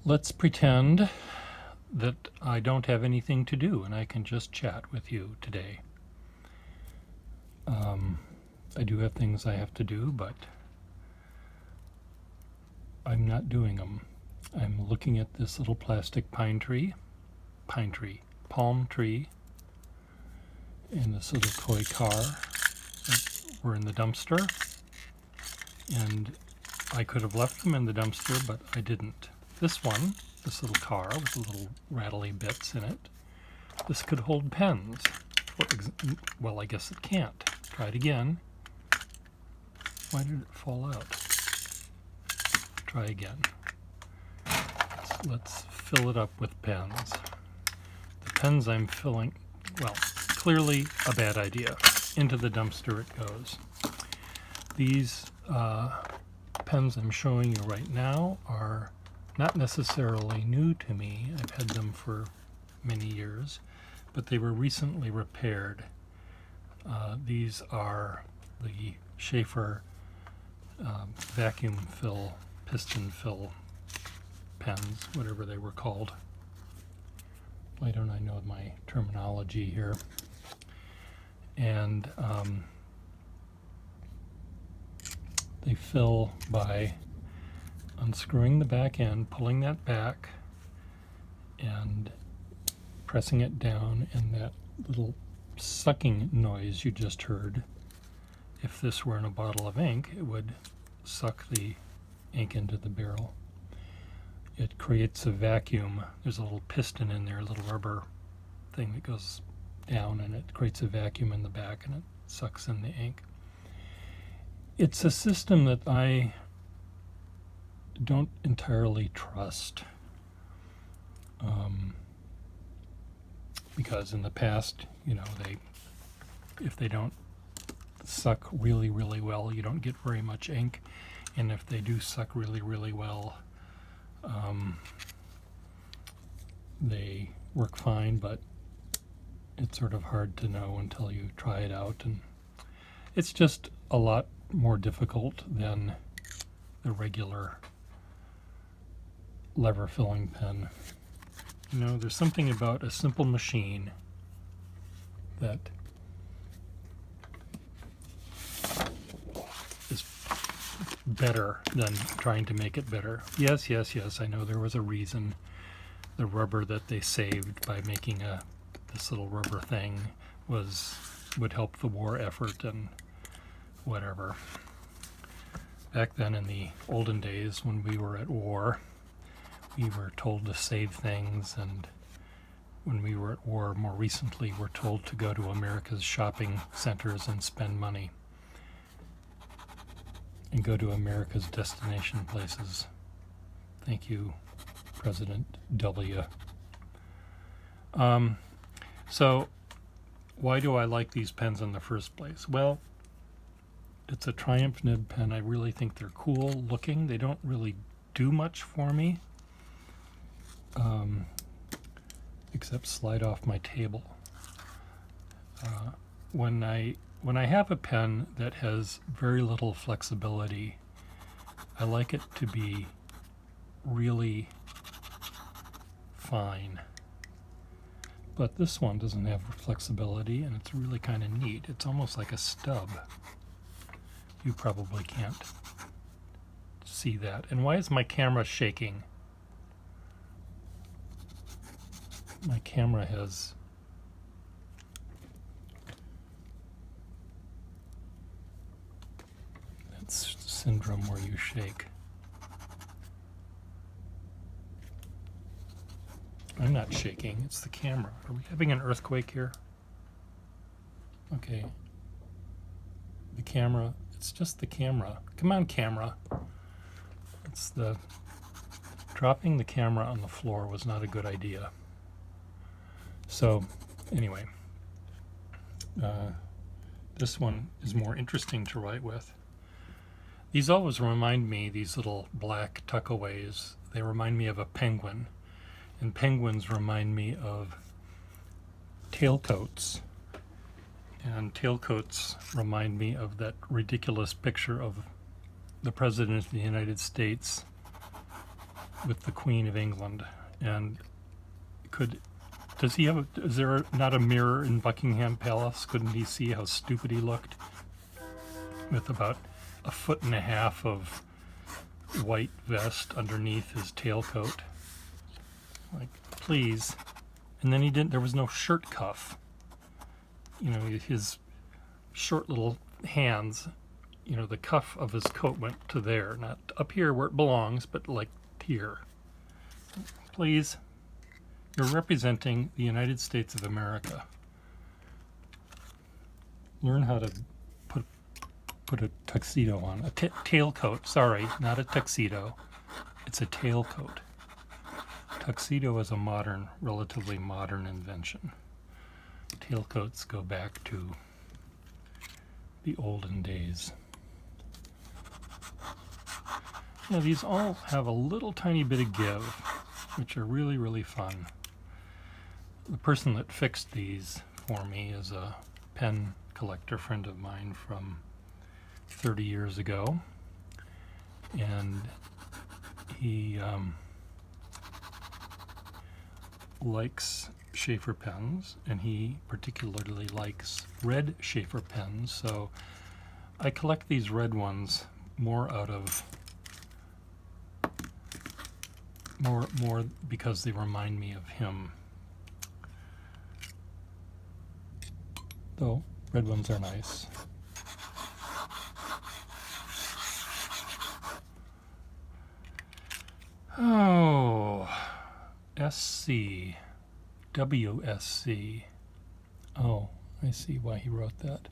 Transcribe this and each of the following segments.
Let's pretend that I don't have anything to do and I can just chat with you today. I do have things I have to do, but I'm not doing them. I'm looking at this little plastic palm tree, and this little toy car. We're in the dumpster, and I could have left them in the dumpster, but I didn't. This little car with little rattly bits in it, this could hold pens. Well, I guess it can't. Try it again. Why did it fall out? Try again. Let's fill it up with pens. The pens I'm filling, well, clearly a bad idea. Into the dumpster it goes. These pens I'm showing you right now are not necessarily new to me. I've had them for many years, but they were recently repaired. These are the sheaffer vacuum fill, piston fill pens, whatever they were called. Why don't I know my terminology here? And they fill by unscrewing the back end, pulling that back, and pressing it down, and that little sucking noise you just heard, if this were in a bottle of ink, it would suck the ink into the barrel. It creates a vacuum. There's a little piston in there, a little rubber thing that goes down, and it creates a vacuum in the back, and it sucks in the ink. It's a system that I don't entirely trust, because in the past, if they don't suck really, really well, you don't get very much ink, and if they do suck really, really well, they work fine, but it's sort of hard to know until you try it out, and it's just a lot more difficult than the regular lever filling pen. There's something about a simple machine that is better than trying to make it better. Yes, I know there was a reason. The rubber that they saved by making this little rubber thing would help the war effort and whatever. Back then in the olden days when we were at war, we were told to save things, and when we were at war more recently, we're told to go to America's shopping centers and spend money and go to America's destination places. Thank you, President W. So why do I like these pens in the first place? Well, it's a Triumph nib pen. I really think they're cool looking. They don't really do much for me, except slide off my table. When I have a pen that has very little flexibility, I like it to be really fine. But this one doesn't have flexibility, and it's really kind of neat. It's almost like a stub. You probably can't see that. And why is my camera shaking? My camera has that syndrome where you shake. I'm not shaking, it's the camera. Are we having an earthquake here? Okay. The camera, it's just the camera. Come on, camera. Dropping the camera on the floor was not a good idea. So, anyway, this one is more interesting to write with. These always remind me, these little black tuckaways, they remind me of a penguin. And penguins remind me of tailcoats. And tailcoats remind me of that ridiculous picture of the President of the United States with the Queen of England. And is there not a mirror in Buckingham Palace? Couldn't he see how stupid he looked with about 1.5 feet of white vest underneath his tailcoat? Like, please. And then there was no shirt cuff. You know, his short little hands, you know, the cuff of his coat went to there, not up here where it belongs, but like here. Please. You're representing the United States of America. Learn how to put a tuxedo on. A tailcoat. Sorry, not a tuxedo. It's a tailcoat. Tuxedo is a relatively modern invention. Tailcoats go back to the olden days. Now these all have a little tiny bit of give, which are really, really fun. The person that fixed these for me is a pen collector friend of mine from 30 years ago, and he likes sheaffer pens, and he particularly likes red sheaffer pens, so I collect these red ones more because they remind me of him. Though red ones are nice. Oh, SC, WSC. Oh, I see why he wrote that.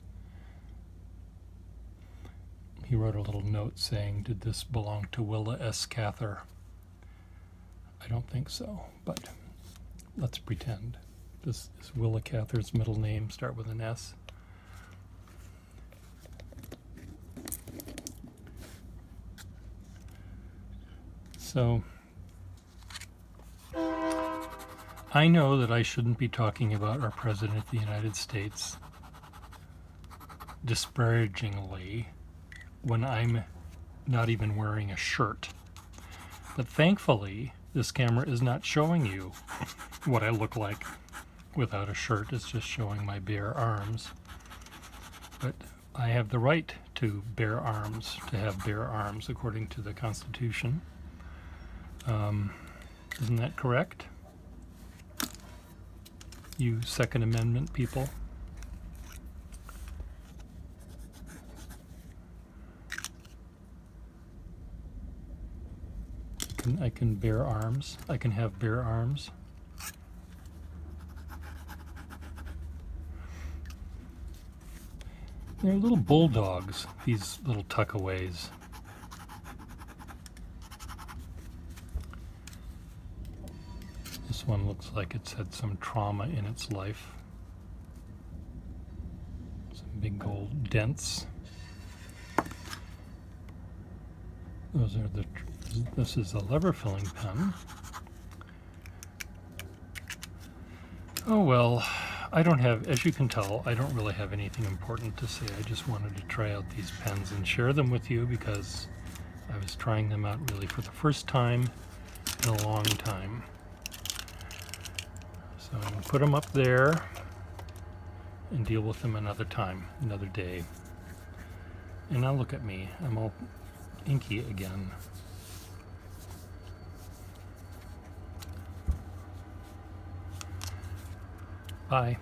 He wrote a little note saying, did this belong to Willa S. Cather? I don't think so, but let's pretend. This is Willa Cather's middle name, start with an S. So, I know that I shouldn't be talking about our President of the United States disparagingly when I'm not even wearing a shirt. But thankfully, this camera is not showing you what I look like without a shirt. It's just showing my bare arms. But I have the right to bear arms, to have bare arms, according to the Constitution. Isn't that correct? You Second Amendment people? I can bear arms. I can have bare arms. They're little bulldogs, these little tuckaways. This one looks like it's had some trauma in its life. Some big gold dents. This is a lever filling pen. Oh well, I don't have, as you can tell, I don't really have anything important to say. I just wanted to try out these pens and share them with you because I was trying them out really for the first time in a long time. So I'm going to put them up there and deal with them another time, another day. And now look at me, I'm all inky again. Bye.